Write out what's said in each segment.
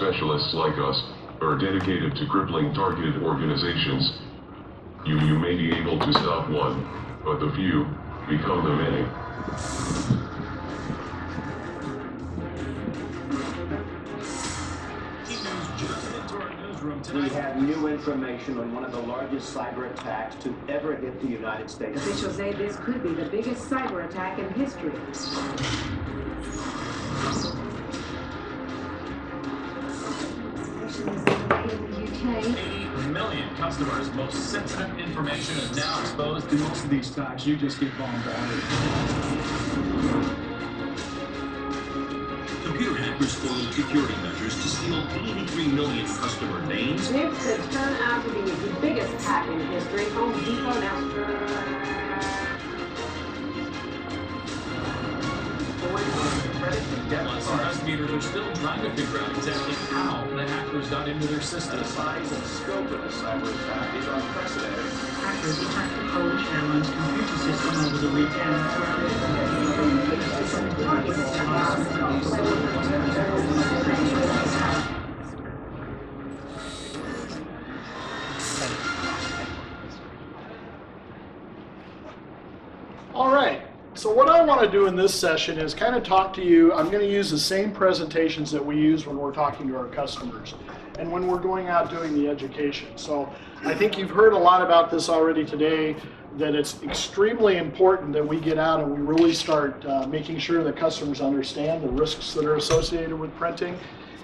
specialists like us are dedicated to crippling targeted organizations. You may be able to stop one, but the few become the many. We have new information on one of the largest cyber attacks to ever hit the United States. Officials say this could be the biggest cyber attack in history. In the UK. 80 million customers' most sensitive information is now exposed. In most of these attacks, you just get bombarded. Computer hackers foiled security measures to steal 83 million customer names. This could turn out to be the biggest hack in history. Home Depot now. Investigators are still trying to figure out exactly how the hackers got into their system. The size and scope of the cyber attack is unprecedented. Hackers attacked the Polish Airlines computer system over the weekend. All right. So what I want to do in this session is kind of talk to you. I'm going to use the same presentations that we use when we're talking to our customers and when we're going out doing the education. So I think you've heard a lot about this already today, that it's extremely important that we get out and we really start making sure that customers understand the risks that are associated with printing.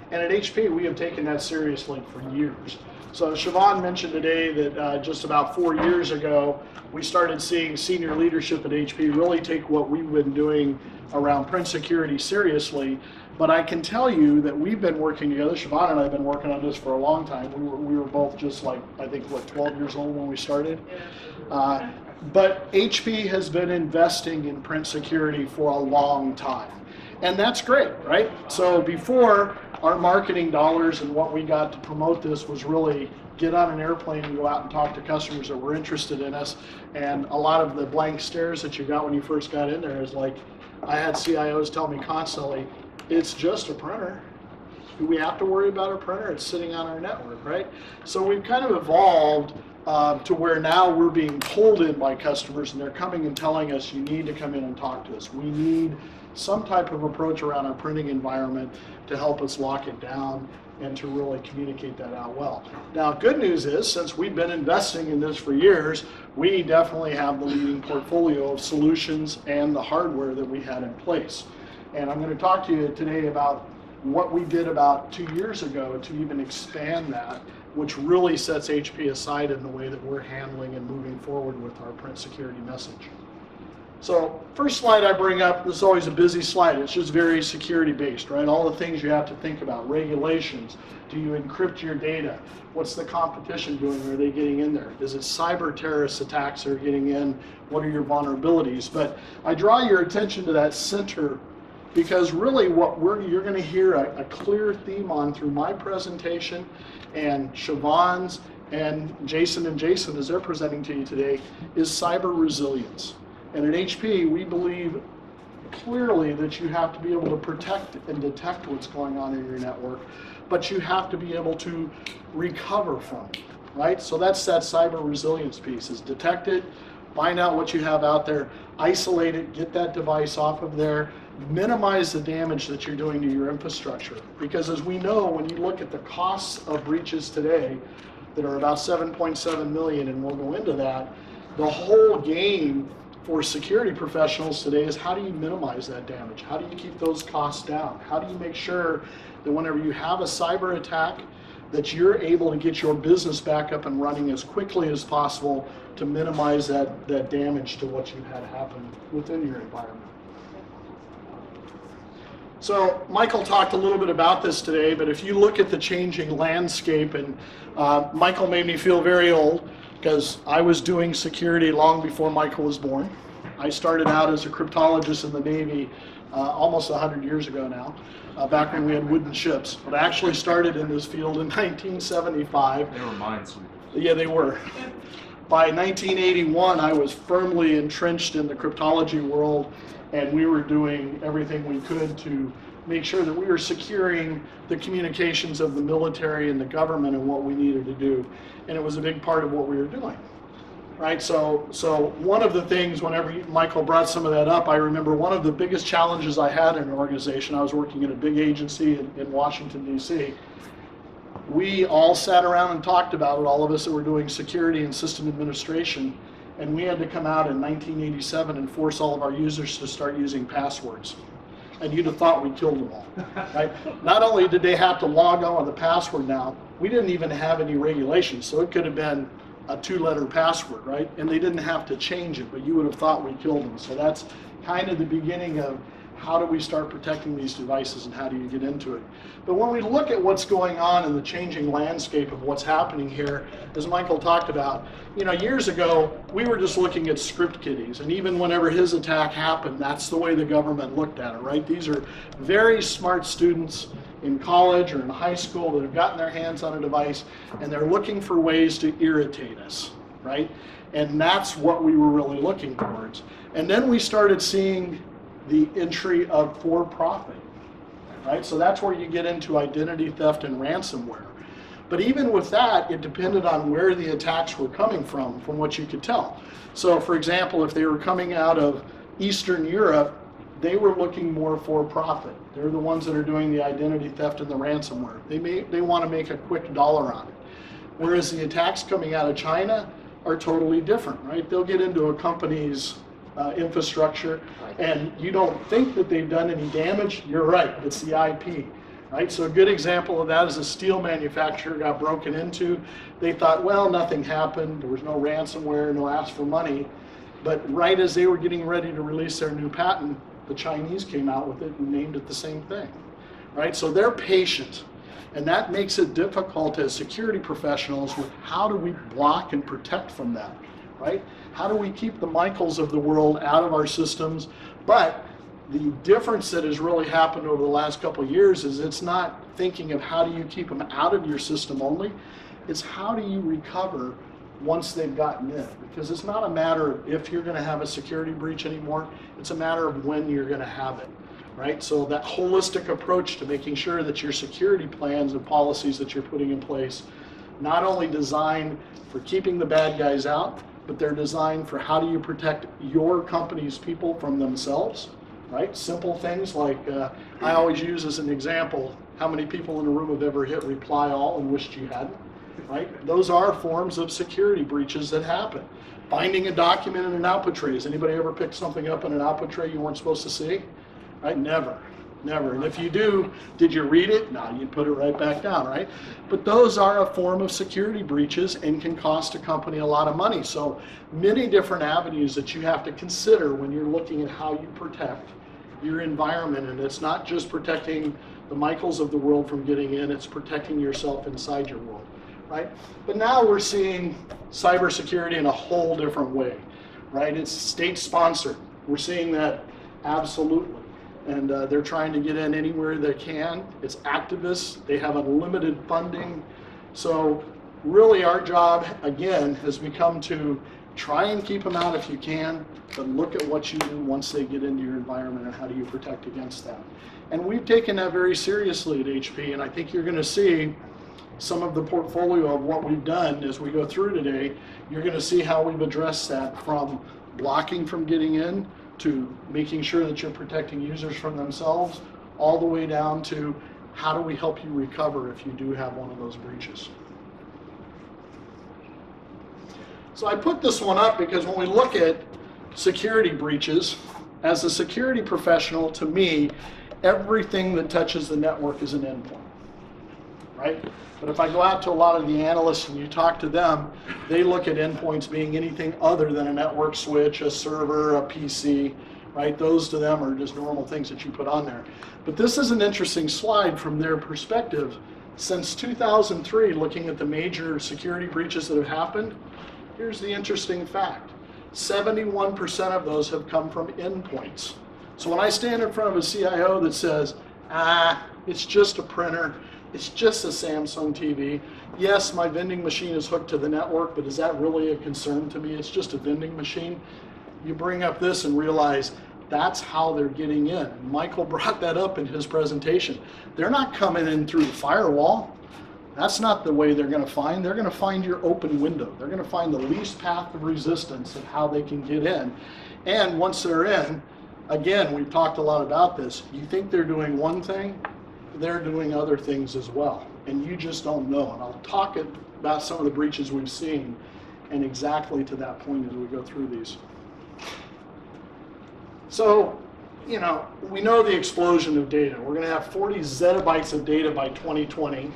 And at HP, we have taken that seriously for years. So Siobhan mentioned today that just about 4 years ago, we started seeing senior leadership at HP really take what we've been doing around print security seriously. But I can tell you that we've been working together. Siobhan and I have been working on this for a long time. We were both just like, I think, 12 years old when we started. But HP has been investing in print security for a long time. And that's great, right? So before, our marketing dollars and what we got to promote this was really get on an airplane and go out and talk to customers that were interested in us. And a lot of the blank stares that you got when you first got in there is like, I had CIOs tell me constantly, it's just a printer. Do we have to worry about a printer? It's sitting on our network, right? So we've kind of evolved to where now we're being pulled in by customers and they're coming and telling us, you need to come in and talk to us. We need some type of approach around our printing environment to help us lock it down and to really communicate that out well. Now, good news is, since we've been investing in this for years, we definitely have the leading portfolio of solutions and the hardware that we had in place. And I'm going to talk to you today about what we did about 2 years ago to even expand that, which really sets HP aside in the way that we're handling and moving forward with our print security message. So first slide I bring up, this is always a busy slide, it's just very security based, right? All the things you have to think about, regulations, do you encrypt your data? What's the competition doing? Are they getting in there? Is it cyber terrorist attacks that are getting in? What are your vulnerabilities? But I draw your attention to that center because really what you're going to hear a clear theme on through my presentation and Siobhan's and Jason as they're presenting to you today is cyber resilience. And at HP, we believe clearly that you have to be able to protect and detect what's going on in your network, but you have to be able to recover from it, right? So that's that cyber resilience piece, is detect it, find out what you have out there, isolate it, get that device off of there, minimize the damage that you're doing to your infrastructure. Because as we know, when you look at the costs of breaches today that are about 7.7 million, and we'll go into that, the whole game for security professionals today is how do you minimize that damage? How do you keep those costs down? How do you make sure that whenever you have a cyber attack that you're able to get your business back up and running as quickly as possible to minimize that damage to what you had happen within your environment? So Michael talked a little bit about this today, but if you look at the changing landscape, and Michael made me feel very old, because I was doing security long before Michael was born. I started out as a cryptologist in the Navy almost 100 years ago now, back when we had wooden ships. But I actually started in this field in 1975. They were minesweepers. Yeah, they were. By 1981, I was firmly entrenched in the cryptology world, and we were doing everything we could to make sure that we were securing the communications of the military and the government and what we needed to do. And it was a big part of what we were doing. Right, so one of the things, whenever Michael brought some of that up, I remember one of the biggest challenges I had in an organization. I was working in a big agency in Washington, D.C. We all sat around and talked about it, all of us that were doing security and system administration, and we had to come out in 1987 and force all of our users to start using passwords. And you'd have thought we killed them all, right? Not only did they have to log on with a password now, we didn't even have any regulations, so it could have been a 2-letter password, right? And they didn't have to change it, but you would have thought we killed them. So that's kind of the beginning of how do we start protecting these devices and how do you get into it. But when we look at what's going on in the changing landscape of what's happening here, as Michael talked about, years ago, we were just looking at script kiddies. And even whenever his attack happened, that's the way the government looked at it, right? These are very smart students in college or in high school that have gotten their hands on a device, and they're looking for ways to irritate us, right? And that's what we were really looking towards. And then we started seeing the entry of for-profit, right? So that's where you get into identity theft and ransomware. But even with that, it depended on where the attacks were coming from what you could tell. So for example, if they were coming out of Eastern Europe, they were looking more for profit. They're the ones that are doing the identity theft and the ransomware. They want to make a quick dollar on it. Whereas the attacks coming out of China are totally different, right? They'll get into a company's infrastructure, and you don't think that they've done any damage. You're right, it's the IP, right? So a good example of that is a steel manufacturer got broken into. They thought, well, nothing happened. There was no ransomware, no ask for money. But right as they were getting ready to release their new patent, the Chinese came out with it and named it the same thing, right? So they're patient, and that makes it difficult as security professionals with how do we block and protect from that, right? How do we keep the Michaels of the world out of our systems? But the difference that has really happened over the last couple of years is it's not thinking of how do you keep them out of your system only, it's how do you recover once they've gotten in, because it's not a matter of if you're going to have a security breach anymore, it's a matter of when you're going to have it, right? So that holistic approach to making sure that your security plans and policies that you're putting in place not only designed for keeping the bad guys out, but they're designed for how do you protect your company's people from themselves, right? Simple things like, I always use as an example, how many people in a room have ever hit reply all and wished you hadn't? Right? Those are forms of security breaches that happen. Finding a document in an output tray. Has anybody ever picked something up in an output tray you weren't supposed to see? Right? Never. Never. And if you do, did you read it? No, you put it right back down, right? But those are a form of security breaches and can cost a company a lot of money. So many different avenues that you have to consider when you're looking at how you protect your environment. And it's not just protecting the Michaels of the world from getting in, it's protecting yourself inside your world. Right? But now we're seeing cybersecurity in a whole different way, right? It's state-sponsored. We're seeing that absolutely. And they're trying to get in anywhere they can. It's activists. They have unlimited funding. So really our job, again, has become to try and keep them out if you can, but look at what you do once they get into your environment and how do you protect against that. And we've taken that very seriously at HP, and I think you're going to see some of the portfolio of what we've done as we go through today. You're going to see how we've addressed that, from blocking from getting in to making sure that you're protecting users from themselves, all the way down to how do we help you recover if you do have one of those breaches. So I put this one up because when we look at security breaches, as a security professional, to me, everything that touches the network is an endpoint, right? But if I go out to a lot of the analysts and you talk to them, they look at endpoints being anything other than a network switch, a server, a PC, right? Those to them are just normal things that you put on there. But this is an interesting slide from their perspective. Since 2003, looking at the major security breaches that have happened, here's the interesting fact. 71% of those have come from endpoints. So when I stand in front of a CIO that says, it's just a printer, it's just a Samsung TV. Yes, my vending machine is hooked to the network, but is that really a concern to me? It's just a vending machine. You bring up this and realize That's how they're getting in. And Michael brought that up in his presentation. They're not coming in through the firewall. That's not the way they're going to find. They're going to find your open window. They're going to find the least path of resistance of how they can get in. And once they're in, again, we've talked a lot about this. You think they're doing one thing, they're doing other things as well. And you just don't know. And I'll talk about some of the breaches we've seen and exactly to that point as we go through these. So, you know, we know the explosion of data. We're going to have 40 zettabytes of data by 2020.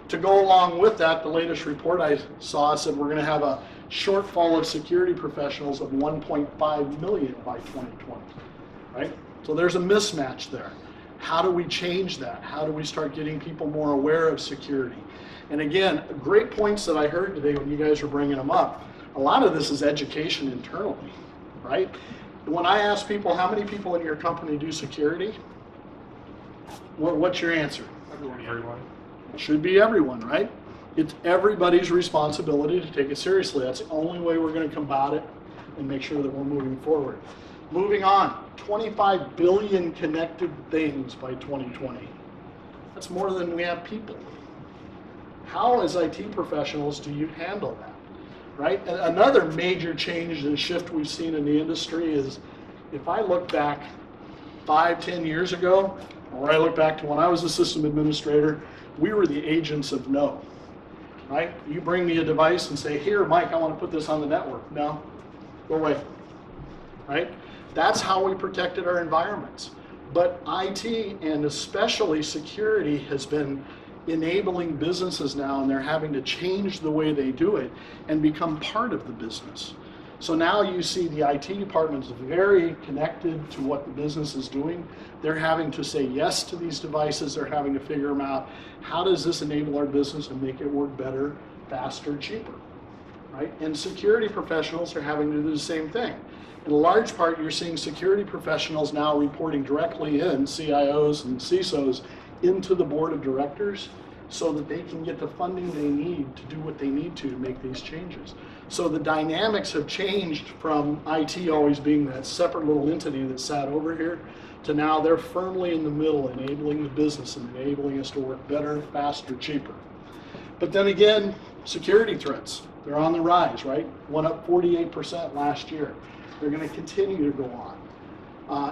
To go along with that, the latest report I saw said we're going to have a shortfall of security professionals of 1.5 million by 2020, right? So there's a mismatch there. How do we change that? How do we start getting people more aware of security? And again, great points that I heard today when you guys were bringing them up. A lot of this is education internally, right? When I ask people, how many people in your company do security? What's your answer? Everyone. It should be everyone, right? It's everybody's responsibility to take it seriously. That's the only way we're going to combat it and make sure that we're moving forward. Moving on, 25 billion connected things by 2020. That's more than we have people. How, as IT professionals, do you handle that, right? And another major change and shift we've seen in the industry is, if I look back 5-10 years ago, or I look back to when I was a system administrator, we were the agents of no, right? You bring me a device and say, here, Mike, I want to put this on the network. No, go away, right? That's how we protected our environments. But IT, and especially security, has been enabling businesses now, and they're having to change the way they do it and become part of the business. So now you see the IT department is very connected to what the business is doing. They're having to say yes to these devices. They're having to figure them out. How does this enable our business and make it work better, faster, cheaper, right? And security professionals are having to do the same thing. In large part, you're seeing security professionals now reporting directly in, CIOs and CISOs, into the board of directors so that they can get the funding they need to do what they need to make these changes. So the dynamics have changed from IT always being that separate little entity that sat over here to now they're firmly in the middle, enabling the business and enabling us to work better, faster, cheaper. But then again, security threats, they're on the rise, right? Went up 48% last year. They're going to continue to go on.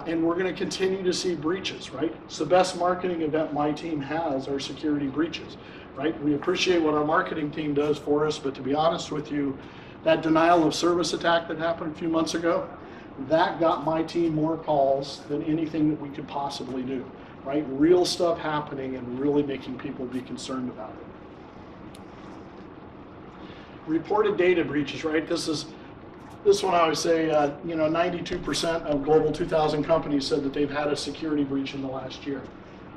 And we're going to continue to see breaches, right? It's the best marketing event my team has are security breaches, right? We appreciate what our marketing team does for us, but to be honest with you, that denial of service attack that happened a few months ago, that got my team more calls than anything that we could possibly do, right? Real stuff happening and really making people be concerned about it. Reported data breaches, right? This one I always say, 92% of Global 2000 companies said that they've had a security breach in the last year.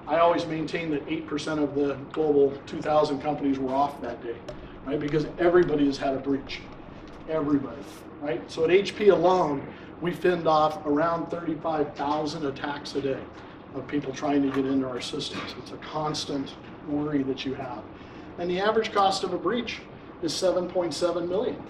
I always maintain that 8% of the Global 2000 companies were off that day, right? Because everybody has had a breach. Everybody, right? So at HP alone, we fend off around 35,000 attacks a day of people trying to get into our systems. It's a constant worry that you have. And the average cost of a breach is $7.7 million.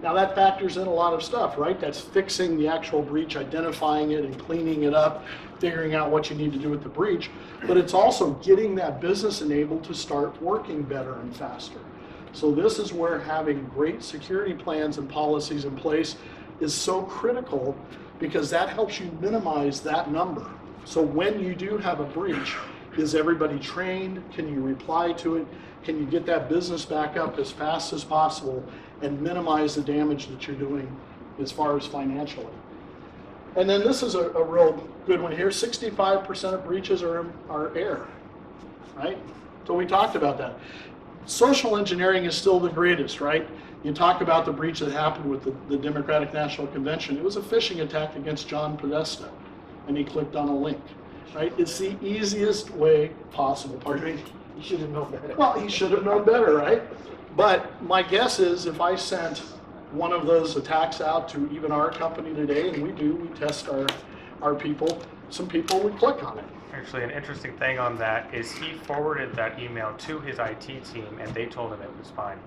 Now that factors in a lot of stuff, right? That's fixing the actual breach, identifying it and cleaning it up, figuring out what you need to do with the breach, but it's also getting that business enabled to start working better and faster. So this is where having great security plans and policies in place is so critical, because that helps you minimize that number. So when you do have a breach, is everybody trained? Can you reply to it? Can you get that business back up as fast as possible and minimize the damage that you're doing as far as financially? And then this is a real good one here. 65% of breaches are air, right? So we talked about that. Social engineering is still the greatest, right? You talk about the breach that happened with the Democratic National Convention. It was a phishing attack against John Podesta, and he clicked on a link, right? It's the easiest way possible. Pardon me? You should have known better. Well, he should have known better, right? But my guess is if I sent one of those attacks out to even our company today, and we test our people, some people would click on it, Actually, an interesting thing on that is he forwarded that email to his IT team, and they told him it was fine.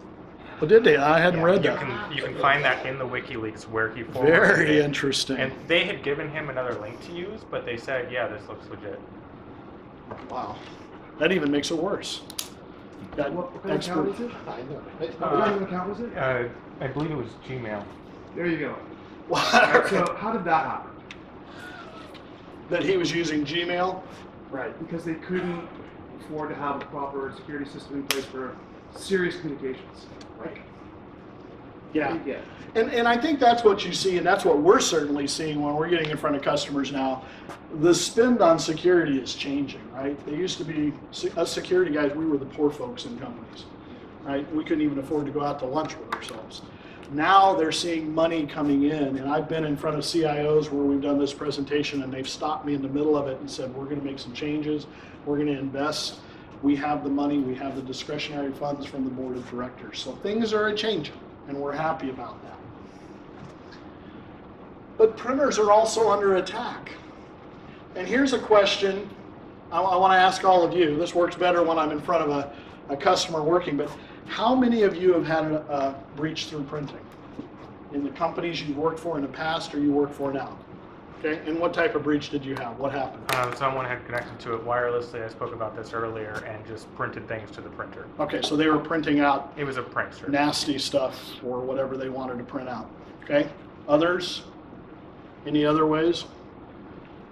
Well, did they? I hadn't read You that. can find that in the WikiLeaks where he forwarded Very it. interesting. And they had given him another link to use, but they said, yeah, this looks legit. Wow. That even makes it worse. Got What kind of account is it? I know. What kind of account was it? I believe it was Gmail. There you go. Wow. Alright, so how did that happen? That he was using Gmail? Right, because they couldn't afford to have a proper security system in place for serious communications. Right. Yeah. Yeah. And I think that's what you see, and that's what we're certainly seeing when we're getting in front of customers now. The spend on security is changing, right? They used to be, us security guys, we were the poor folks in companies, right? We couldn't even afford to go out to lunch with ourselves. Now they're seeing money coming in, and I've been in front of CIOs where we've done this presentation, and they've stopped me in the middle of it and said, we're going to make some changes, we're going to invest, we have the money, we have the discretionary funds from the board of directors. So things are changing, and we're happy about that. But printers are also under attack. And here's a question I want to ask all of you. This works better when I'm in front of a customer working, but how many of you have had a breach through printing? In the companies you've worked for in the past or you work for now? Okay, and what type of breach did you have? What happened? Someone had connected to it wirelessly. I spoke about this earlier, and just printed things to the printer. Okay, so they were printing out It was a prankster. nasty stuff or whatever they wanted to print out. Okay, others? Any other ways?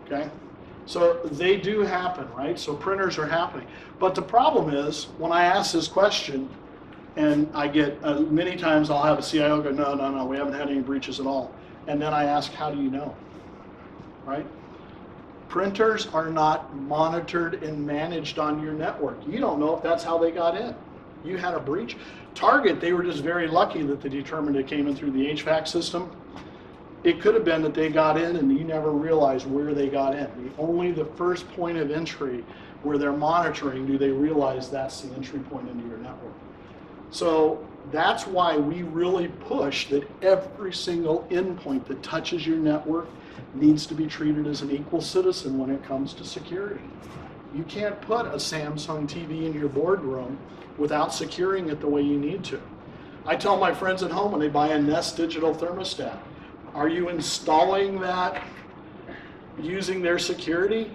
Okay, so they do happen, right? So printers are happening. But the problem is, when I ask this question, and I get, many times I'll have a CIO go, no, we haven't had any breaches at all. And then I ask, how do you know? Right? Printers are not monitored and managed on your network. You don't know if that's how they got in. You had a breach. Target, they were just very lucky that they determined it came in through the HVAC system. It could have been that they got in and you never realized where they got in. Only the first point of entry where they're monitoring do they realize that's the entry point into your network. So that's why we really push that every single endpoint that touches your network needs to be treated as an equal citizen when it comes to security. You can't put a Samsung TV in your boardroom without securing it the way you need to. I tell my friends at home when they buy a Nest digital thermostat, are you installing that using their security?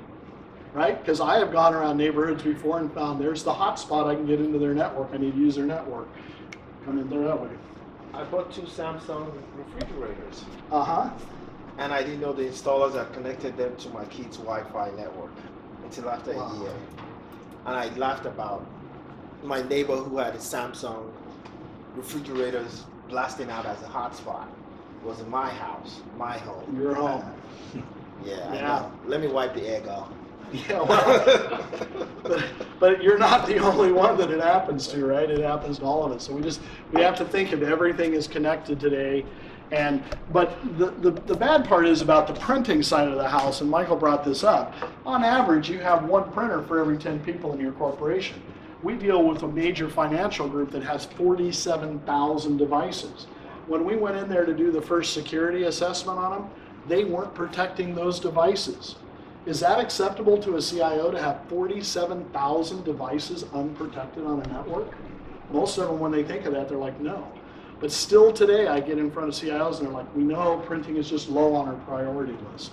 Right? Because I have gone around neighborhoods before and found there's the hotspot, I can get into their network, I need to use their network. Come in there that way. I bought 2 Samsung refrigerators. Uh-huh. And I didn't know the installers had connected them to my kids' Wi-Fi network until after Wow. a year. And I laughed about my neighbor who had a Samsung refrigerators blasting out as a hotspot. It was in my house, my home. Your home. Yeah, I Yeah. know. Let me wipe the egg off. Yeah, well, but you're not the only one that it happens to, right? It happens to all of us. So we have to think of everything is connected today. But the bad part is about the printing side of the house, and Michael brought this up. On average, you have 1 printer for every 10 people in your corporation. We deal with a major financial group that has 47,000 devices. When we went in there to do the first security assessment on them, they weren't protecting those devices. Is that acceptable to a CIO to have 47,000 devices unprotected on a network? Most of them, when they think of that, they're like, no. But still today, I get in front of CIOs and they're like, we know printing is just low on our priority list.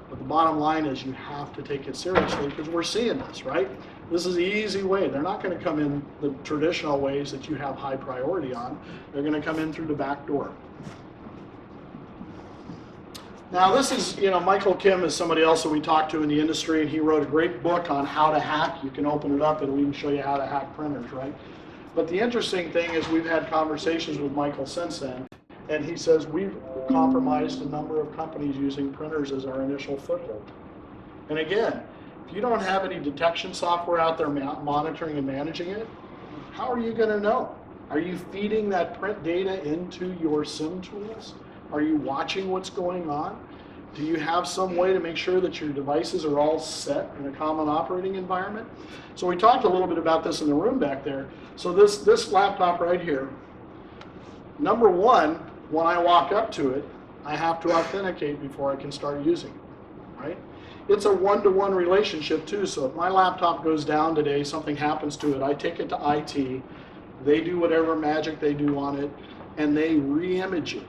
But the bottom line is you have to take it seriously because we're seeing this, right? This is the easy way. They're not going to come in the traditional ways that you have high priority on. They're going to come in through the back door. Now this is, Michael Kim is somebody else that we talked to in the industry, and he wrote a great book on how to hack. You can open it up, it'll even show you how to hack printers, right? But the interesting thing is we've had conversations with Michael since then, and he says we've compromised a number of companies using printers as our initial foothold. And again, if you don't have any detection software out there monitoring and managing it, how are you going to know? Are you feeding that print data into your SIM tools? Are you watching what's going on? Do you have some way to make sure that your devices are all set in a common operating environment? So we talked a little bit about this in the room back there. So this laptop right here, number one, when I walk up to it, I have to authenticate before I can start using it, right? It's a one-to-one relationship too. So if my laptop goes down today, something happens to it, I take it to IT, they do whatever magic they do on it, and they re-image it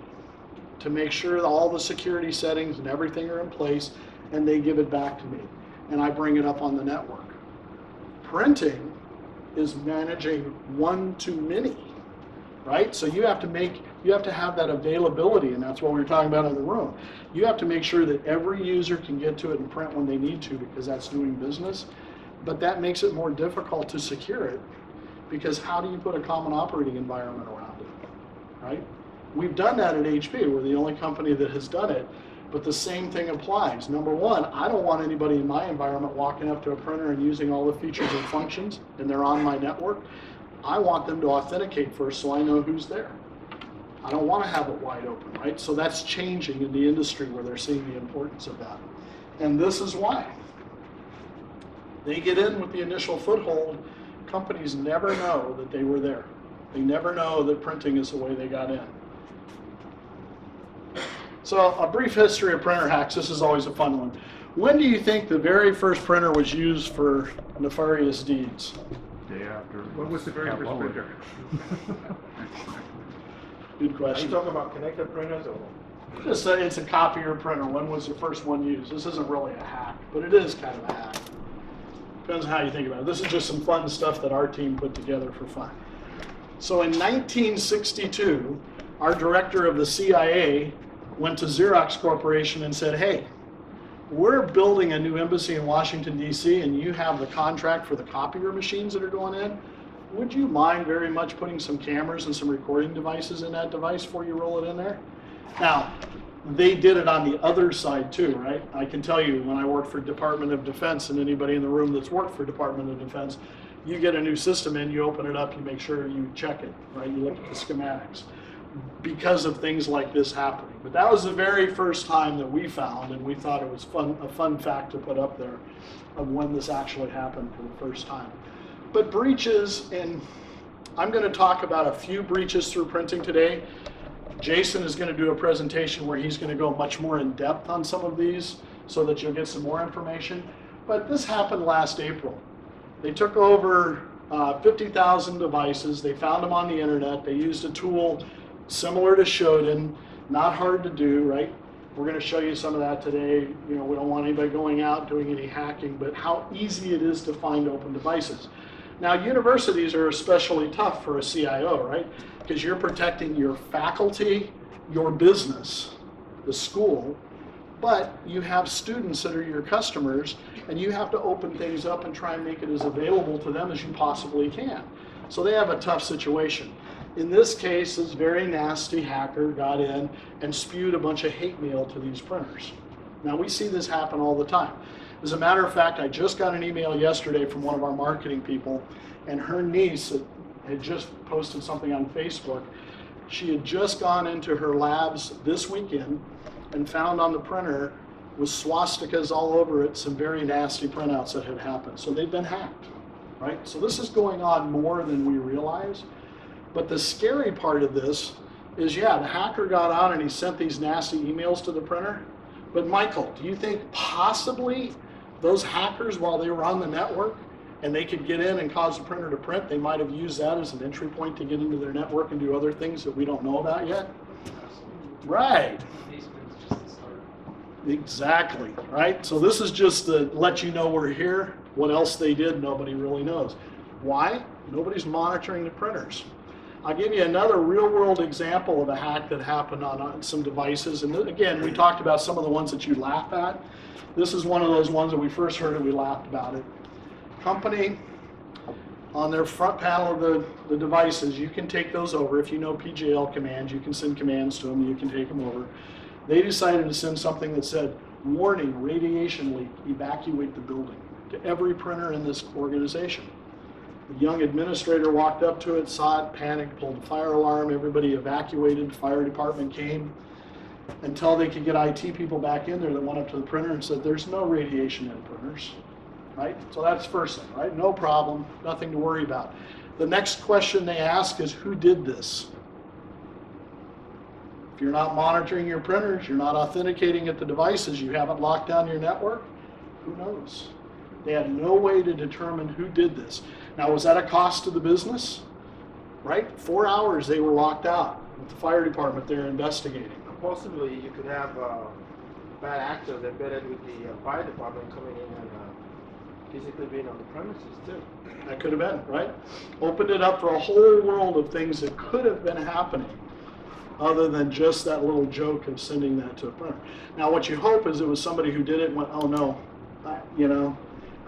to make sure that all the security settings and everything are in place, and they give it back to me, and I bring it up on the network. Printing is managing one-to-many, right? So you have to have that availability, and that's what we were talking about in the room. You have to make sure that every user can get to it and print when they need to, because that's doing business. But that makes it more difficult to secure it, because how do you put a common operating environment around it, right? We've done that at HP. We're the only company that has done it, but the same thing applies. Number one, I don't want anybody in my environment walking up to a printer and using all the features and functions, and they're on my network. I want them to authenticate first so I know who's there. I don't want to have it wide open, right? So that's changing in the industry where they're seeing the importance of that. And this is why. They get in with the initial foothold. Companies never know that they were there. They never know that printing is the way they got in. So a brief history of printer hacks. This is always a fun one. When do you think the very first printer was used for nefarious deeds? Day after. What was the very first printer? Good Are you question. talking about connected printers or? It's a copier printer. When was the first one used? This isn't really a hack, but it is kind of a hack. Depends on how you think about it. This is just some fun stuff that our team put together for fun. So in 1962, our director of the CIA went to Xerox Corporation and said, hey, we're building a new embassy in Washington, D.C., and you have the contract for the copier machines that are going in. Would you mind very much putting some cameras and some recording devices in that device before you roll it in there? Now, they did it on the other side too, right? I can tell you when I worked for Department of Defense, and anybody in the room that's worked for Department of Defense, you get a new system in, you open it up, you make sure you check it, right? You look at the schematics because of things like this happening. But that was the very first time that we found, and we thought it was a fun fact to put up there of when this actually happened for the first time. But breaches, and I'm going to talk about a few breaches through printing today. Jason is going to do a presentation where he's going to go much more in depth on some of these so that you'll get some more information. But this happened last April. They took over 50,000 devices. They found them on the internet. They used a tool similar to Shodan, not hard to do, right? We're going to show you some of that today. You know, we don't want anybody going out doing any hacking, but how easy it is to find open devices. Now, universities are especially tough for a CIO, right? Because you're protecting your faculty, your business, the school, but you have students that are your customers, and you have to open things up and try and make it as available to them as you possibly can. So they have a tough situation. In this case, this very nasty hacker got in and spewed a bunch of hate mail to these printers. Now, we see this happen all the time. As a matter of fact, I just got an email yesterday from one of our marketing people, and her niece had just posted something on Facebook. She had just gone into her labs this weekend and found on the printer with swastikas all over it some very nasty printouts that had happened. So they've been hacked, right? So this is going on more than we realize. But the scary part of this is, yeah, the hacker got on and he sent these nasty emails to the printer. But Michael, do you think possibly those hackers, while they were on the network and they could get in and cause the printer to print, they might have used that as an entry point to get into their network and do other things that we don't know about yet? Right. Exactly, right? So this is just to let you know we're here. What else they did, nobody really knows. Why? Nobody's monitoring the printers. I'll give you another real-world example of a hack that happened on some devices. And again, we talked about some of the ones that you laugh at. This is one of those ones that we first heard and we laughed about it. Company, on their front panel of the devices, you can take those over. If you know PGL commands, you can send commands to them, you can take them over. They decided to send something that said, warning, radiation leak, evacuate the building, to every printer in this organization. The young administrator walked up to it, saw it, panicked, pulled the fire alarm, everybody evacuated, the fire department came, until they could get IT people back in there that went up to the printer and said, there's no radiation in printers, right? So that's first thing, right? No problem, nothing to worry about. The next question they ask is, who did this? If you're not monitoring your printers, you're not authenticating at the devices, you haven't locked down your network, Who knows? They had no way to determine who did this. Now, was that a cost to the business? Right? 4 hours they were locked out with the fire department there investigating. Possibly you could have bad actors embedded with the fire department coming in and physically being on the premises too. That could have been, right? Opened it up for a whole world of things that could have been happening other than just that little joke of sending that to a printer. Now, what you hope is it was somebody who did it and went, oh no, I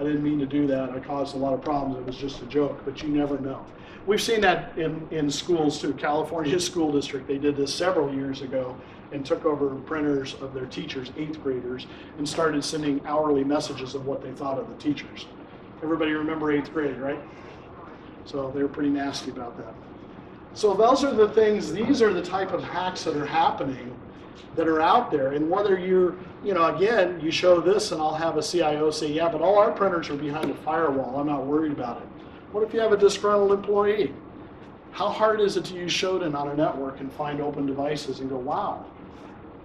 didn't mean to do that. I caused a lot of problems. It was just a joke, but you never know. We've seen that in schools too. California School District, they did this several years ago and took over printers of their teachers, 8th graders, and started sending hourly messages of what they thought of the teachers. Everybody remember 8th grade, right? So they were pretty nasty about that. So those are the things, these are the type of hacks that are happening that are out there. And whether you're, again, you show this and I'll have a CIO say, yeah, but all our printers are behind a firewall. I'm not worried about it. What if you have a disgruntled employee? How hard is it to use Shodan on a network and find open devices and go, wow,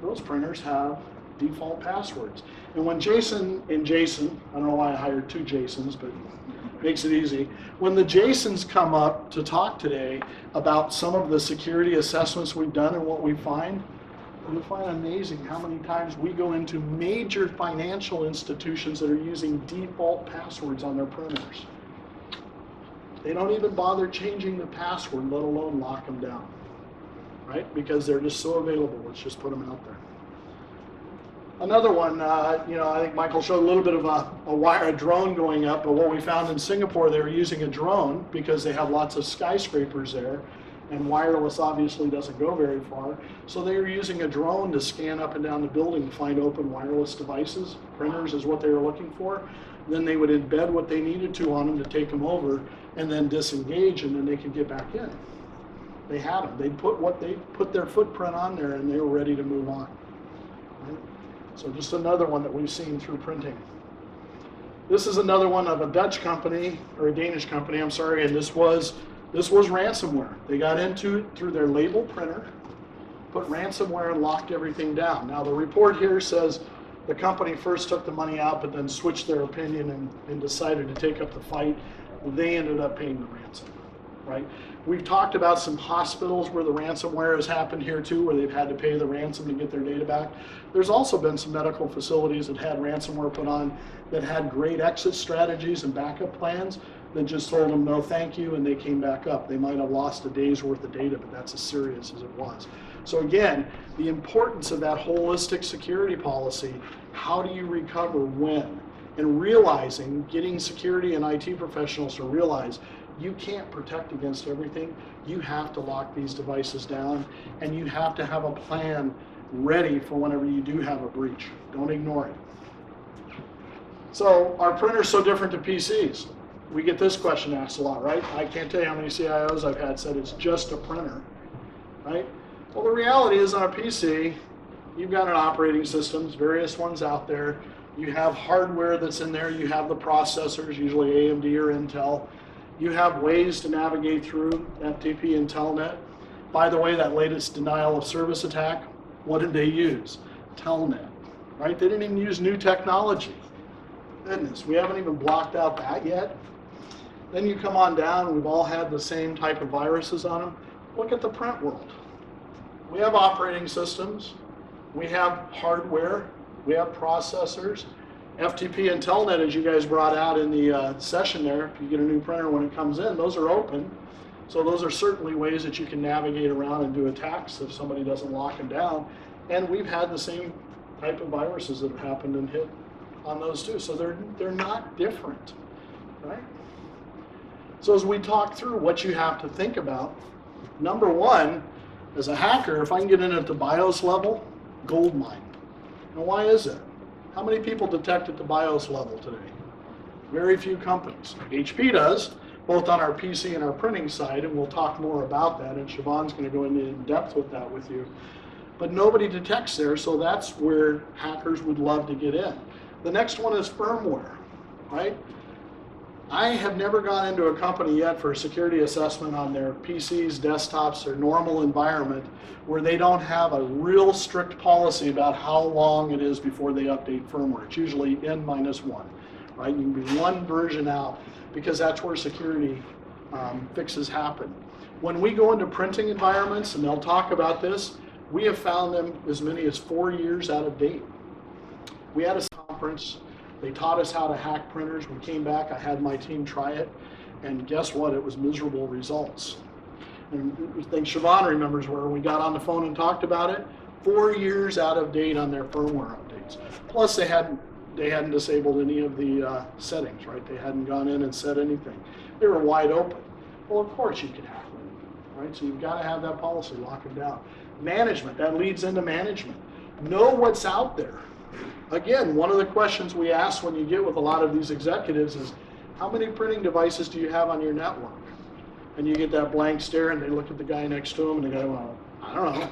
those printers have default passwords. And when Jason, I don't know why I hired 2 Jasons, but makes it easy. When the Jasons come up to talk today about some of the security assessments we've done and what we find, you'll find amazing how many times we go into major financial institutions that are using default passwords on their printers. They don't even bother changing the password, let alone lock them down, right? Because they're just so available. Let's just put them out there. Another one, I think Michael showed a little bit of a drone going up, but what we found in Singapore, they were using a drone because they have lots of skyscrapers there, and wireless obviously doesn't go very far. So they were using a drone to scan up and down the building to find open wireless devices. Printers is what they were looking for. Then they would embed what they needed to on them to take them over and then disengage, and then they could get back in. They had them. They put their footprint on there and they were ready to move on. Right? So just another one that we've seen through printing. This is another one of a Dutch company, or a Danish company, I'm sorry, and this was ransomware. They got into it through their label printer, put ransomware and locked everything down. Now the report here says the company first took the money out but then switched their opinion and decided to take up the fight. They ended up paying the ransom, right? We've talked about some hospitals where the ransomware has happened here too, where they've had to pay the ransom to get their data back. There's also been some medical facilities that had ransomware put on that had great exit strategies and backup plans that just told them no thank you and they came back up. They might have lost a day's worth of data, but that's as serious as it was. So again, the importance of that holistic security policy, how do you recover when? And realizing, getting security and IT professionals to realize you can't protect against everything. You have to lock these devices down and you have to have a plan ready for whenever you do have a breach. Don't ignore it. So are printers so different to PCs? We get this question asked a lot, right? I can't tell you how many CIOs I've had said it's just a printer, right? Well, the reality is on a PC, you've got an operating system, various ones out there. You have hardware that's in there. You have the processors, usually AMD or Intel. You have ways to navigate through FTP and Telnet. By the way, that latest denial of service attack, what did they use? Telnet, right? They didn't even use new technology. Goodness, we haven't even blocked out that yet. Then you come on down, we've all had the same type of viruses on them. Look at the print world. We have operating systems, we have hardware, we have processors. FTP and Telnet, as you guys brought out in the session there, if you get a new printer when it comes in, those are open. So those are certainly ways that you can navigate around and do attacks if somebody doesn't lock them down. And we've had the same type of viruses that have happened and hit on those too. So they're not different, right? So as we talk through what you have to think about, number one, as a hacker, if I can get in at the BIOS level, gold mine. And why is that? How many people detect at the BIOS level today? Very few companies. HP does, both on our PC and our printing side, and we'll talk more about that, and Siobhan's going to go into depth with that with you. But nobody detects there, so that's where hackers would love to get in. The next one is firmware, right? I have never gone into a company yet for a security assessment on their PCs, desktops, their normal environment where they don't have a real strict policy about how long it is before they update firmware. It's usually N-1, right? You can be one version out because that's where security fixes happen. When we go into printing environments, and they'll talk about this, we have found them as many as 4 years out of date. We had a conference. They taught us how to hack printers. We came back, I had my team try it, and guess what? It was miserable results. And I think Siobhan remembers where we got on the phone and talked about it. 4 years out of date on their firmware updates. Plus they hadn't disabled any of the settings, right? They hadn't gone in and said anything. They were wide open. Well, of course you can hack them, right? So you've got to have that policy, lock them down. Management, that leads into management. Know what's out there. Again, one of the questions we ask when you get with a lot of these executives is, how many printing devices do you have on your network? And you get that blank stare and they look at the guy next to them and they go, well, I don't know,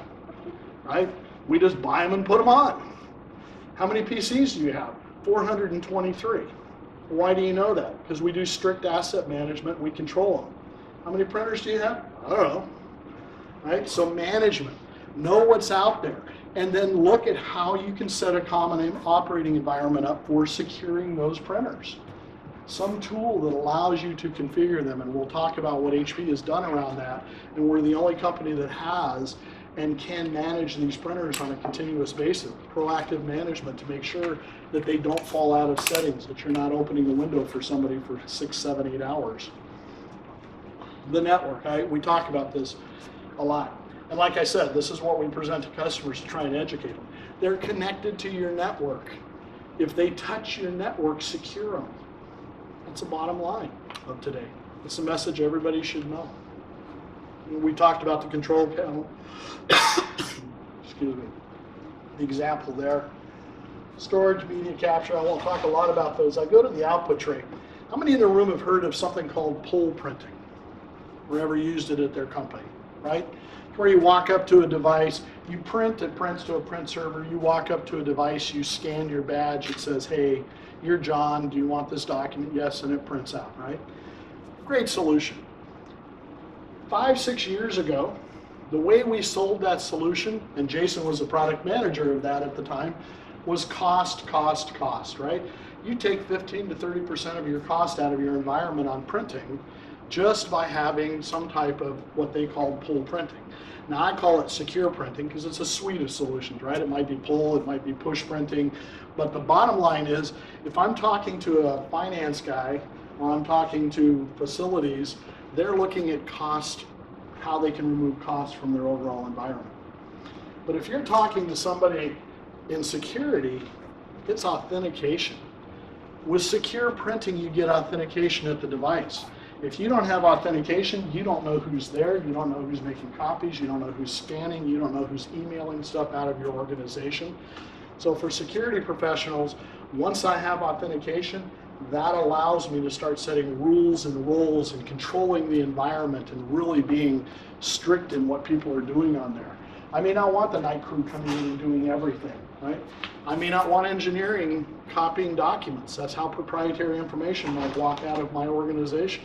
right? We just buy them and put them on. How many PCs do you have? 423. Why do you know that? Because we do strict asset management, we control them. How many printers do you have? I don't know, right? So management, know what's out there. And then look at how you can set a common operating environment up for securing those printers. Some tool that allows you to configure them, and we'll talk about what HP has done around that, and we're the only company that has and can manage these printers on a continuous basis. Proactive management to make sure that they don't fall out of settings, that you're not opening the window for somebody for 6, 7, 8 hours. The network, we talk about this a lot. And like I said, this is what we present to customers to try and educate them. They're connected to your network. If they touch your network, secure them. That's the bottom line of today. It's a message everybody should know. We talked about the control panel. Excuse me. The example there. Storage, media capture, I won't talk a lot about those. I go to the output tray. How many in the room have heard of something called pull printing? Or ever used it at their company, right? Where you walk up to a device, you print, it prints to a print server, you walk up to a device, you scan your badge, it says, hey, you're John, do you want this document? Yes, and it prints out, right? Great solution. 5, 6 years ago, the way we sold that solution, and Jason was the product manager of that at the time, was cost, right? You take 15 to 30% of your cost out of your environment on printing just by having some type of what they call pull printing. Now I call it secure printing because it's a suite of solutions, right? It might be pull, it might be push printing, but the bottom line is if I'm talking to a finance guy or I'm talking to facilities, they're looking at cost, how they can remove cost from their overall environment. But if you're talking to somebody in security, it's authentication. With secure printing, you get authentication at the device. If you don't have authentication, you don't know who's there, you don't know who's making copies, you don't know who's scanning, you don't know who's emailing stuff out of your organization. So for security professionals, once I have authentication, that allows me to start setting rules and roles and controlling the environment and really being strict in what people are doing on there. I may not want the night crew coming in and doing everything, right? I may not want engineering copying documents. That's how proprietary information might walk out of my organization.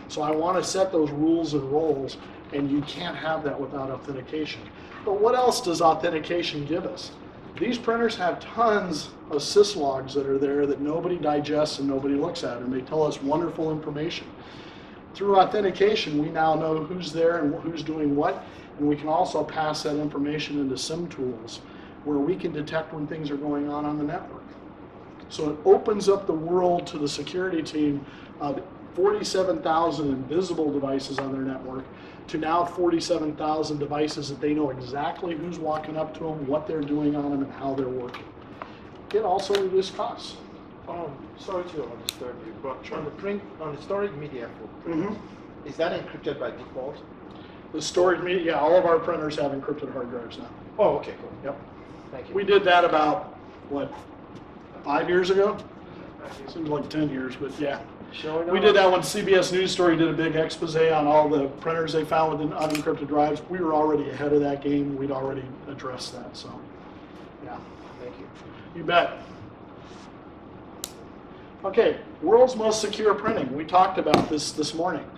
So I want to set those rules and roles, and you can't have that without authentication. But what else does authentication give us? These printers have tons of syslogs that are there that nobody digests and nobody looks at, and they tell us wonderful information. Through authentication, we now know who's there and who's doing what, and we can also pass that information into SIM tools where we can detect when things are going on the network. So it opens up the world to the security team of 47,000 invisible devices on their network to now 47,000 devices that they know exactly who's walking up to them, what they're doing on them, and how they're working. It also reduces costs. Sorry to disturb you, but on the storage media for printers, is that encrypted by default? The storage media, yeah, all of our printers have encrypted hard drives now. Oh, okay, cool. Yep. Thank you. We did that about, what, 5 years ago? Seems like 10 years, but yeah. We did that when CBS News Story did a big expose on all the printers they found with unencrypted drives. We were already ahead of that game. We'd already addressed that, so yeah. Thank you. You bet. Okay, world's most secure printing. We talked about this morning.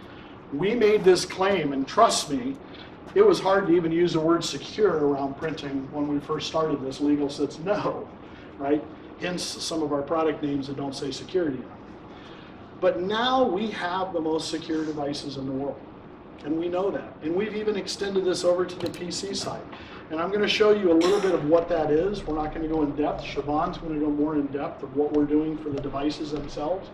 We made this claim, and trust me, it was hard to even use the word secure around printing when we first started this. Legal says no, right? Hence some of our product names that don't say security on them. But now we have the most secure devices in the world, and we know that. And we've even extended this over to the PC side. And I'm going to show you a little bit of what that is. We're not going to go in depth. Siobhan's going to go more in depth of what we're doing for the devices themselves.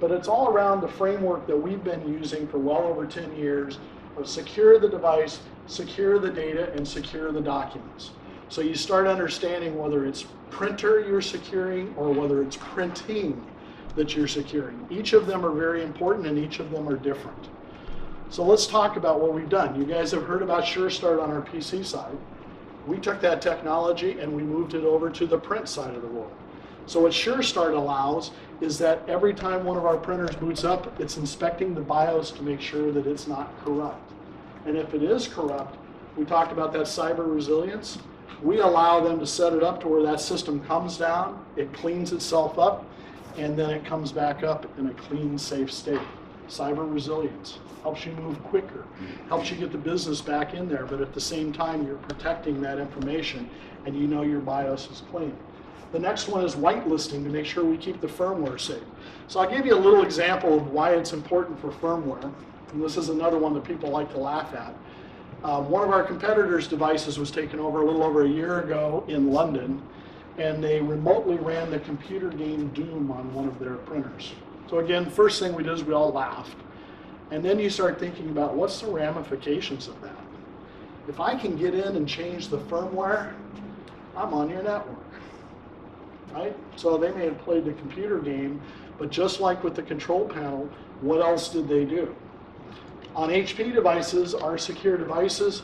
But it's all around the framework that we've been using for well over 10 years of secure the device, secure the data, and secure the documents. So you start understanding whether it's printer you're securing or whether it's printing that you're securing. Each of them are very important and each of them are different. So let's talk about what we've done. You guys have heard about SureStart on our PC side. We took that technology and we moved it over to the print side of the world. So what SureStart allows is that every time one of our printers boots up, it's inspecting the BIOS to make sure that it's not corrupt. And if it is corrupt, we talked about that cyber resilience. We allow them to set it up to where that system comes down, it cleans itself up, and then it comes back up in a clean, safe state. Cyber resilience helps you move quicker, helps you get the business back in there, but at the same time, you're protecting that information and you know your BIOS is clean. The next one is whitelisting to make sure we keep the firmware safe. So I'll give you a little example of why it's important for firmware. And this is another one that people like to laugh at. One of our competitors' devices was taken over a little over a year ago in London, and they remotely ran the computer game Doom on one of their printers. So again, first thing we did is we all laughed. And then you start thinking about what's the ramifications of that. If I can get in and change the firmware, I'm on your network, right? So they may have played the computer game, but just like with the control panel, what else did they do? On HP devices, our secure devices,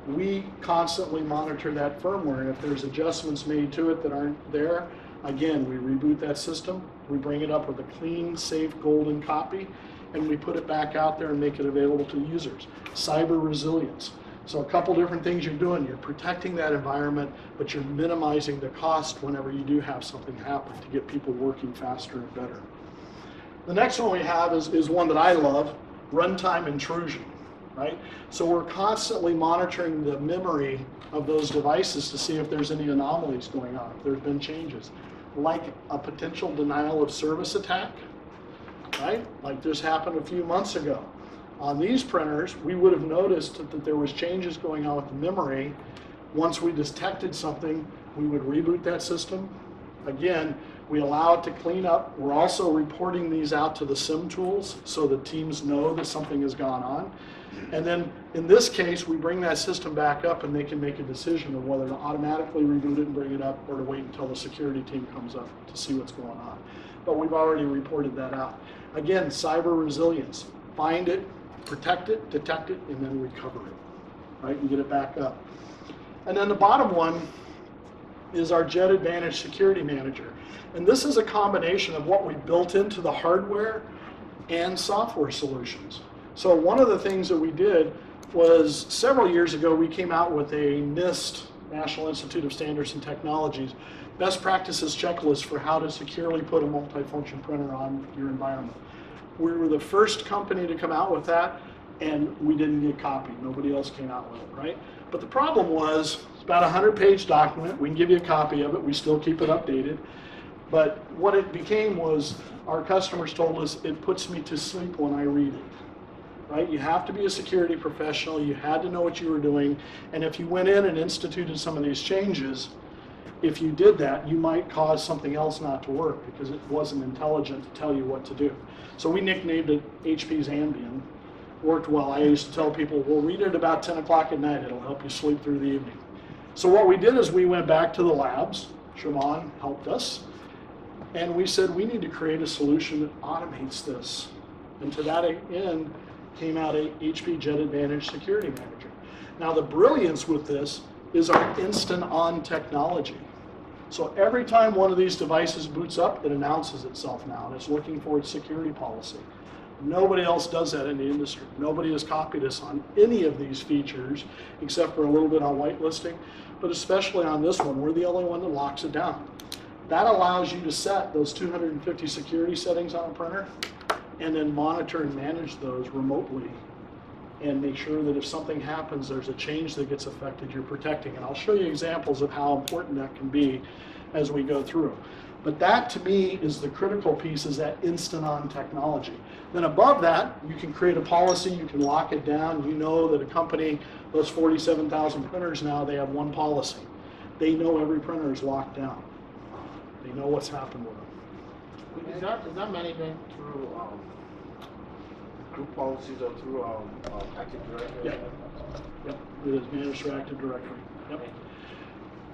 we constantly monitor that firmware, and if there's adjustments made to it that aren't there, again, we reboot that system, we bring it up with a clean, safe, golden copy, and we put it back out there and make it available to users. Cyber resilience. So a couple different things you're doing. You're protecting that environment, but you're minimizing the cost whenever you do have something happen to get people working faster and better. The next one we have is one that I love, runtime intrusion, right? So we're constantly monitoring the memory of those devices to see if there's any anomalies going on, if there's been changes, like a potential denial of service attack, right? Like this happened a few months ago. On these printers, we would have noticed that there was changes going on with the memory. Once we detected something, we would reboot that system. Again, we allow it to clean up. We're also reporting these out to the SIM tools so the teams know that something has gone on. And then in this case, we bring that system back up and they can make a decision of whether to automatically reboot it and bring it up or to wait until the security team comes up to see what's going on. But we've already reported that out. Again, cyber resilience. Find it, protect it, detect it, and then recover it, right, and get it back up. And then the bottom one is our Jet Advantage Security Manager. And this is a combination of what we built into the hardware and software solutions. So one of the things that we did was several years ago, we came out with a NIST, National Institute of Standards and Technologies, best practices checklist for how to securely put a multifunction printer on your environment. We were the first company to come out with that, and we didn't get copied. Nobody else came out with it, right? But the problem was, it's about a 100-page document. We can give you a copy of it. We still keep it updated. But what it became was, our customers told us, it puts me to sleep when I read it, right? You have to be a security professional. You had to know what you were doing. And if you went in and instituted some of these changes, if you did that, you might cause something else not to work because it wasn't intelligent to tell you what to do. So we nicknamed it HP's Ambien. Worked well. I used to tell people, well, read it about 10 o'clock at night. It'll help you sleep through the evening. So what we did is we went back to the labs. Siobhan helped us. And we said, we need to create a solution that automates this. And to that end came out a HP Jet Advantage Security Manager. Now the brilliance with this is our instant on technology. So every time one of these devices boots up, it announces itself now, and it's looking for its security policy. Nobody else does that in the industry. Nobody has copied us on any of these features, except for a little bit on whitelisting, but especially on this one, we're the only one that locks it down. That allows you to set those 250 security settings on a printer and then monitor and manage those remotely and make sure that if something happens, there's a change that gets affected, you're protecting. And I'll show you examples of how important that can be as we go through. But that, to me, is the critical piece, is that instant-on technology. Then above that, you can create a policy, you can lock it down. You know that a company, those 47,000 printers now, they have one policy. They know every printer is locked down. They know what's happened with them. Is that management through group policies or through Active Directory? Yep, it is managed through Active Directory. Yep.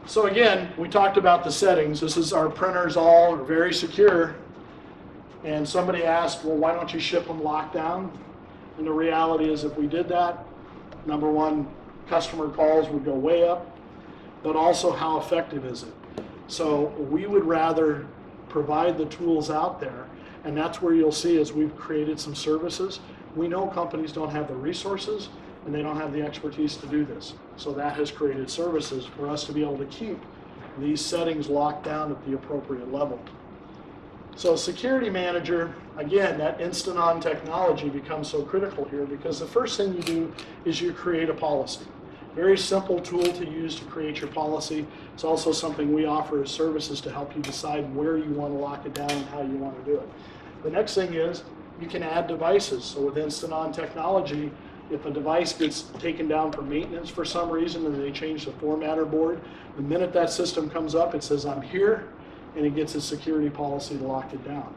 So again, we talked about the settings. This is our printers all are very secure. And somebody asked, well, why don't you ship them locked down? And the reality is if we did that, number one, customer calls would go way up, but also how effective is it? So we would rather provide the tools out there, and that's where you'll see as we've created some services. We know companies don't have the resources and they don't have the expertise to do this. So that has created services for us to be able to keep these settings locked down at the appropriate level. So Security Manager, again, that instant-on technology becomes so critical here because the first thing you do is you create a policy. Very simple tool to use to create your policy. It's also something we offer as services to help you decide where you want to lock it down and how you want to do it. The next thing is you can add devices. So with instant-on technology, if a device gets taken down for maintenance for some reason and they change the formatter board, the minute that system comes up, it says, I'm here, and it gets a security policy to lock it down.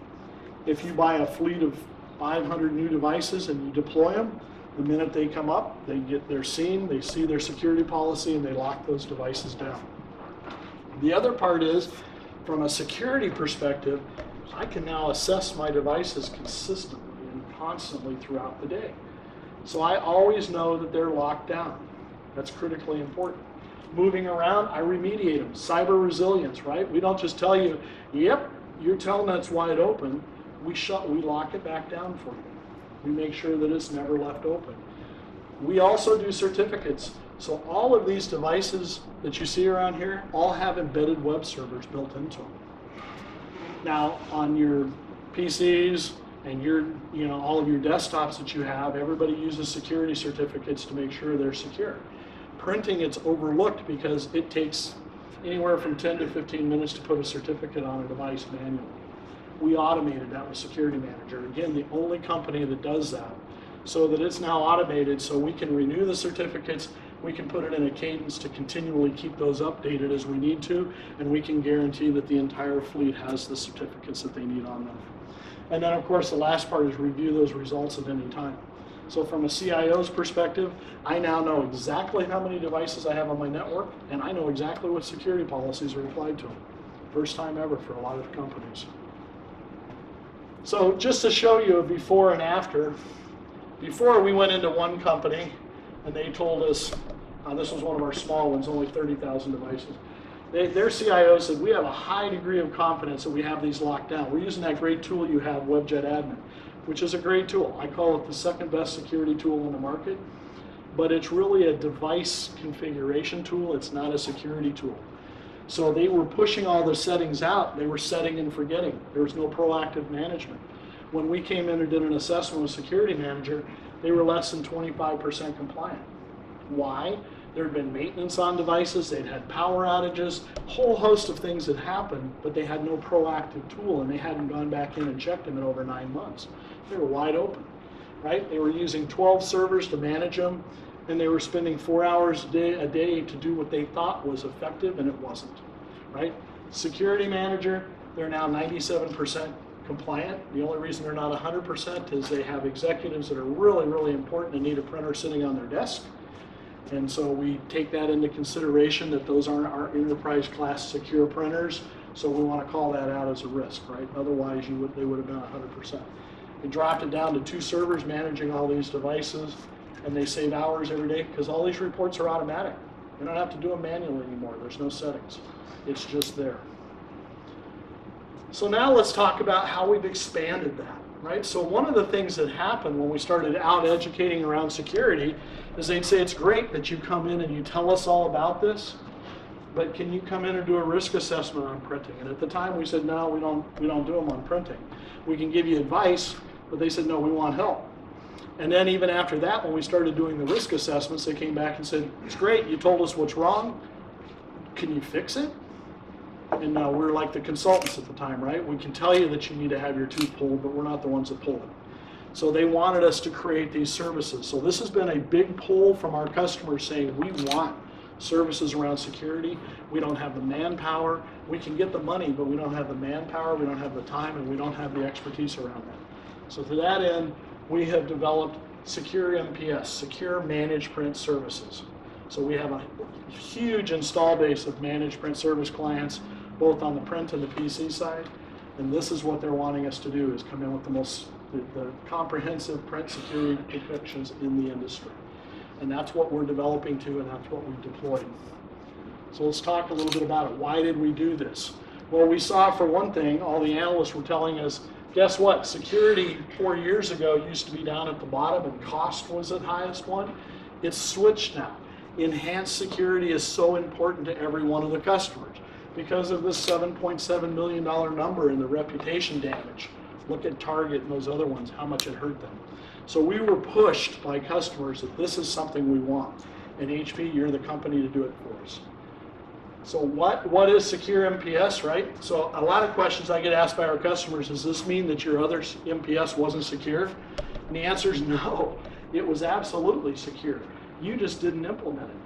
If you buy a fleet of 500 new devices and you deploy them, the minute they come up, they're seen, they see their security policy, and they lock those devices down. The other part is, from a security perspective, I can now assess my devices consistently and constantly throughout the day. So I always know that they're locked down. That's critically important. Moving around, I remediate them. Cyber resilience, right? We don't just tell you, yep, your telnet's wide open. We lock it back down for you. We make sure that it's never left open. We also do certificates. So all of these devices that you see around here all have embedded web servers built into them. Now, on your PCs and all of your desktops that you have, everybody uses security certificates to make sure they're secure. Printing, it's overlooked because it takes anywhere from 10 to 15 minutes to put a certificate on a device manually. We automated that with Security Manager. Again, the only company that does that, so that it's now automated so we can renew the certificates, we can put it in a cadence to continually keep those updated as we need to, and we can guarantee that the entire fleet has the certificates that they need on them. And then, of course, the last part is review those results at any time. So from a CIO's perspective, I now know exactly how many devices I have on my network, and I know exactly what security policies are applied to them. First time ever for a lot of companies. So just to show you a before and after, before we went into one company and they told us, this was one of our small ones, only 30,000 devices. Their CIO said, we have a high degree of confidence that we have these locked down. We're using that great tool you have, WebJet Admin, which is a great tool. I call it the second best security tool in the market, but it's really a device configuration tool. It's not a security tool. So they were pushing all the settings out. They were setting and forgetting. There was no proactive management. When we came in and did an assessment with Security Manager, they were less than 25% compliant. Why? There had been maintenance on devices, they'd had power outages, a whole host of things had happened, but they had no proactive tool and they hadn't gone back in and checked them in over 9 months. They were wide open, right? They were using 12 servers to manage them, and they were spending 4 hours a day to do what they thought was effective, and it wasn't, right? Security Manager, they're now 97% compliant. The only reason they're not 100% is they have executives that are really, really important and need a printer sitting on their desk. And so we take that into consideration that those aren't our enterprise class secure printers. So we want to call that out as a risk, right? Otherwise, they would have been 100%. We dropped it down to 2 servers managing all these devices, and they save hours every day because all these reports are automatic. You don't have to do them manually anymore. There's no settings. It's just there. So now let's talk about how we've expanded that, right? So one of the things that happened when we started out educating around security is they'd say, it's great that you come in and you tell us all about this, but can you come in and do a risk assessment on printing? And at the time we said, no, we don't do them on printing. We can give you advice, but they said, no, we want help. And then even after that, when we started doing the risk assessments, they came back and said, it's great, you told us what's wrong, can you fix it? And we're like the consultants at the time, right? We can tell you that you need to have your tooth pulled, but we're not the ones that pull it. So they wanted us to create these services. So this has been a big pull from our customers saying, we want services around security. We don't have the manpower. We can get the money, but we don't have the manpower, we don't have the time, and we don't have the expertise around that. So to that end, we have developed Secure MPS, Secure Managed Print Services. So we have a huge install base of managed print service clients, both on the print and the PC side. And this is what they're wanting us to do, is come in with the comprehensive print security protections in the industry. And that's what we're developing to, and that's what we've deployed. So let's talk a little bit about it. Why did we do this? Well, we saw, for one thing, all the analysts were telling us, guess what? Security 4 years ago used to be down at the bottom and cost was the highest one. It's switched now. Enhanced security is so important to every one of the customers because of this $7.7 million number in the reputation damage. Look at Target and those other ones, how much it hurt them. So we were pushed by customers that this is something we want. And HP, you're the company to do it for us. So what is Secure MPS, right? So a lot of questions I get asked by our customers, does this mean that your other MPS wasn't secure? And the answer is no, it was absolutely secure. You just didn't implement it.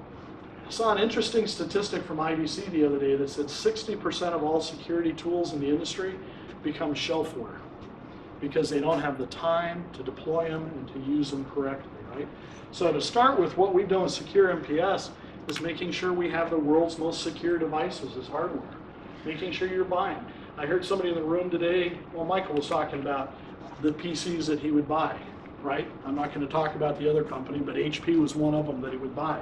I saw an interesting statistic from IDC the other day that said 60% of all security tools in the industry become shelfware because they don't have the time to deploy them and to use them correctly, right? So to start with, what we've done with Secure MPS is making sure we have the world's most secure devices as hardware, making sure you're buying. I heard somebody in the room today, well, Michael was talking about the PCs that he would buy, right? I'm not going to talk about the other company, but HP was one of them that he would buy.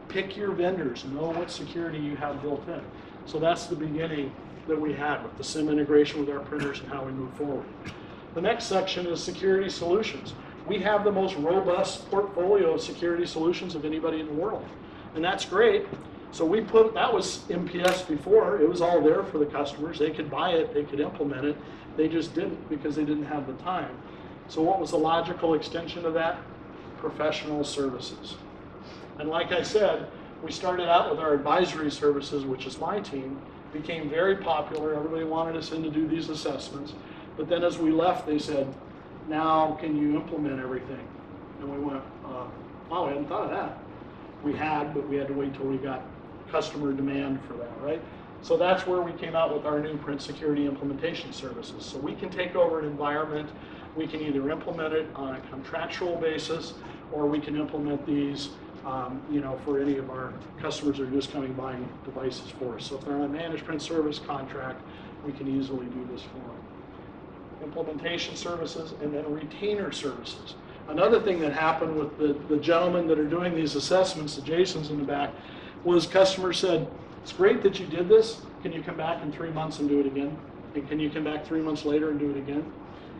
Pick your vendors, know what security you have built in. So that's the beginning that we had with the SIM integration with our printers and how we move forward. The next section is security solutions. We have the most robust portfolio of security solutions of anybody in the world. And that's great. So we put, that was MPS before, it was all there for the customers. They could buy it, they could implement it. They just didn't because they didn't have the time. So what was the logical extension of that? Professional services. And like I said, we started out with our advisory services, which is my team, became very popular. Everybody wanted us in to do these assessments. But then as we left, they said, now can you implement everything? And we went, wow, we hadn't thought of that. We had, but we had to wait till we got customer demand for that, right? So that's where we came out with our new print security implementation services. So we can take over an environment, we can either implement it on a contractual basis, or we can implement these for any of our customers that are just coming buying devices for us. So if they're on a managed print service contract, we can easily do this for them. Implementation services and then retainer services. Another thing that happened with the gentlemen that are doing these assessments, the Jasons in the back, was customers said, it's great that you did this, can you come back in 3 months and do it again? And can you come back 3 months later and do it again?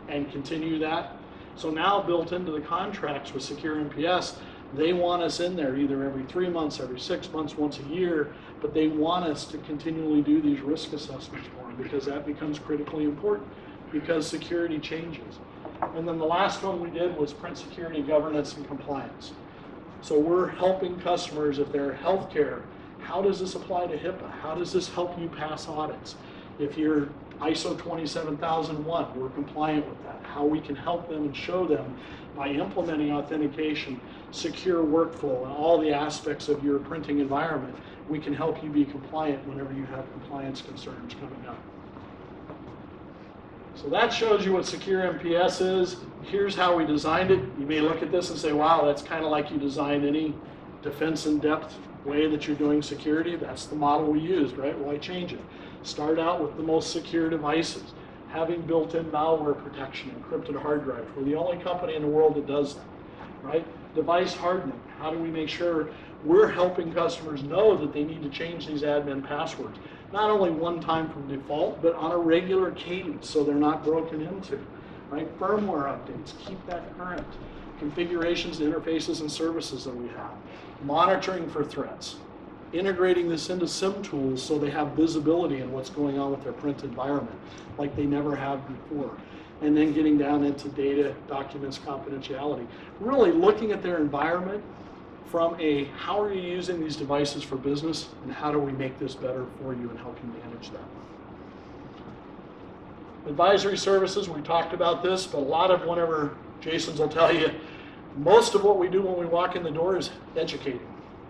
And continue that? So now built into the contracts with Secure MPS, they want us in there either every 3 months, every 6 months, once a year, but they want us to continually do these risk assessments for them because that becomes critically important because security changes. And then the last one we did was print security governance and compliance. So we're helping customers if they're healthcare, how does this apply to HIPAA? How does this help you pass audits? If you're ISO 27001, we're compliant with that. How we can help them and show them by implementing authentication, secure workflow, and all the aspects of your printing environment, we can help you be compliant whenever you have compliance concerns coming up. So that shows you what Secure MPS is. Here's how we designed it. You may look at this and say, wow, that's kind of like you designed any defense in depth way that you're doing security. That's the model we used, right? Why change it? Start out with the most secure devices, having built-in malware protection, encrypted hard drives. We're the only company in the world that does that, right? Device hardening. How do we make sure we're helping customers know that they need to change these admin passwords? Not only one time from default, but on a regular cadence so they're not broken into, right? Firmware updates, keep that current. Configurations, interfaces, and services that we have. Monitoring for threats. integrating this into SIM tools so they have visibility in what's going on with their print environment like they never have before. And then getting down into data, documents, confidentiality. Really looking at their environment from a how are you using these devices for business and how do we make this better for you and help you manage that. Advisory services, we talked about this, but a lot of whenever Jason's will tell you, most of what we do when we walk in the door is educating,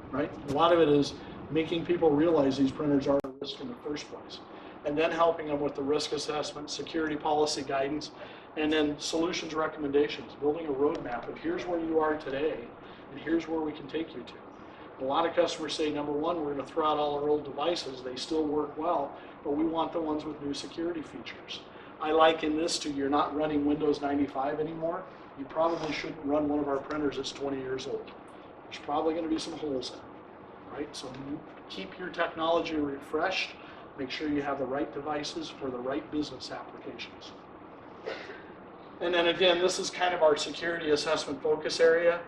right? A lot of it is making people realize these printers are a risk in the first place, and then helping them with the risk assessment, security policy guidance, and then solutions recommendations, building a roadmap of here's where you are today, and here's where we can take you to. A lot of customers say, number one, we're going to throw out all our old devices. They still work well, but we want the ones with new security features. I liken this to you're not running Windows 95 anymore. You probably shouldn't run one of our printers that's 20 years old. There's probably going to be some holes in it, right? So keep your technology refreshed. Make sure you have the right devices for the right business applications. And then again, this is kind of our security assessment focus area.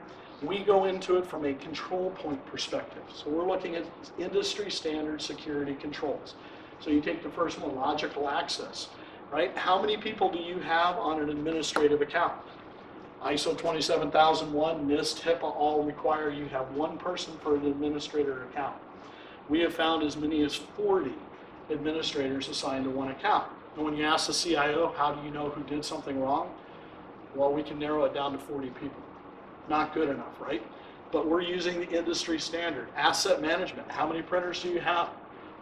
We go into it from a control point perspective. So we're looking at industry standard security controls. So you take the first one, logical access, right? How many people do you have on an administrative account? ISO 27001, NIST, HIPAA all require you have one person for an administrator account. We have found as many as 40 administrators assigned to one account. And when you ask the CIO, how do you know who did something wrong? Well, we can narrow it down to 40 people. Not good enough, right? But we're using the industry standard. Asset management, how many printers do you have?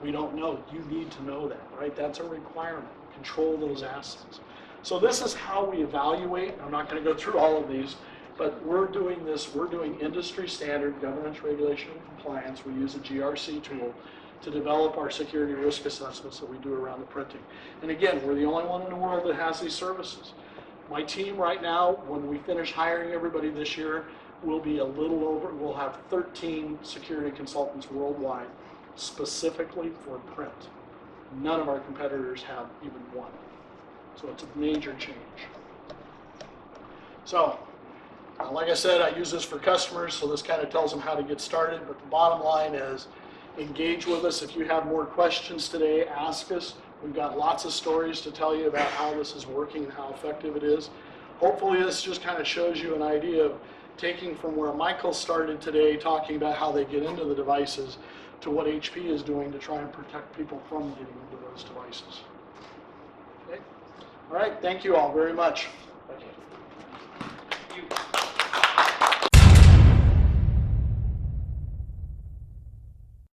We don't know. You need to know that, right? That's a requirement. Control those assets. So this is how we evaluate. I'm not going to go through all of these, but we're doing this. We're doing industry standard governance, regulation, and compliance. We use a GRC tool to develop our security risk assessments that we do around the printing. And again, we're the only one in the world that has these services. My team right now, when we finish hiring everybody this year, will be a little over, we'll have 13 security consultants worldwide specifically for print. None of our competitors have even one. So it's a major change. So, like I said, I use this for customers, so this kind of tells them how to get started, but the bottom line is engage with us. If you have more questions today, ask us. We've got lots of stories to tell you about how this is working and how effective it is. Hopefully this just kind of shows you an idea of taking from where Michael started today, talking about how they get into the devices, to what HP is doing to try and protect people from getting into those devices. Okay? All right, thank you all very much.